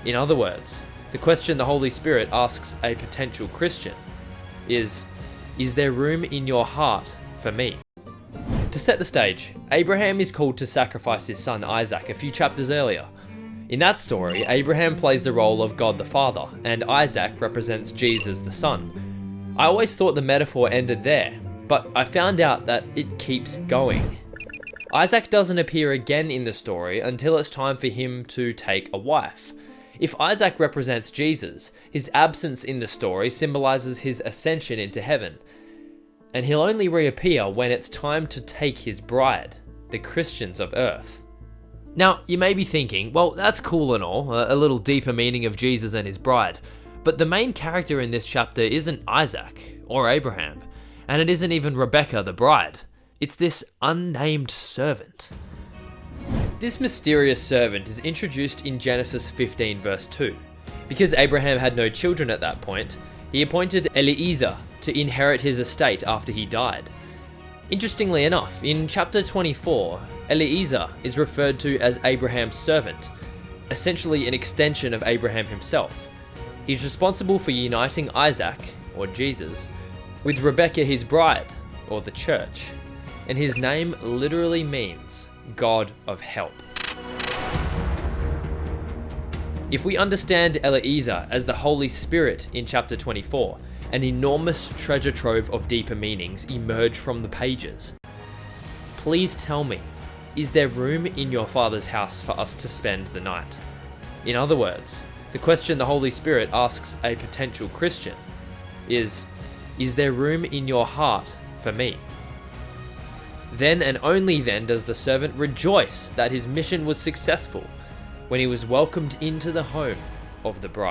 In other words, the question the Holy Spirit asks a potential Christian is there room in your heart for me? To set the stage, Abraham is called to sacrifice his son Isaac a few chapters earlier. In that story, Abraham plays the role of God the Father, and Isaac represents Jesus the Son. I always thought the metaphor ended there, but I found out that it keeps going. Isaac doesn't appear again in the story until it's time for him to take a wife. If Isaac represents Jesus, his absence in the story symbolizes his ascension into heaven. And he'll only reappear when it's time to take his bride, the Christians of Earth. Now, you may be thinking, well, that's cool and all, a little deeper meaning of Jesus and his bride, but the main character in this chapter isn't Isaac or Abraham, and it isn't even Rebecca, the bride. It's this unnamed servant. This mysterious servant is introduced in Genesis 15 verse 2. Because Abraham had no children at that point, he appointed Eliezer to inherit his estate after he died. Interestingly enough, in chapter 24, Eliezer is referred to as Abraham's servant, essentially an extension of Abraham himself. He's responsible for uniting Isaac, or Jesus, with Rebecca his bride, or the church, and his name literally means God of help. If we understand Eliezer as the Holy Spirit in chapter 24, an enormous treasure trove of deeper meanings emerge from the pages. Please tell me, is there room in your Father's house for us to spend the night? In other words, the question the Holy Spirit asks a potential Christian is there room in your heart for me? Then and only then does the servant rejoice that his mission was successful when he was welcomed into the home of the bride.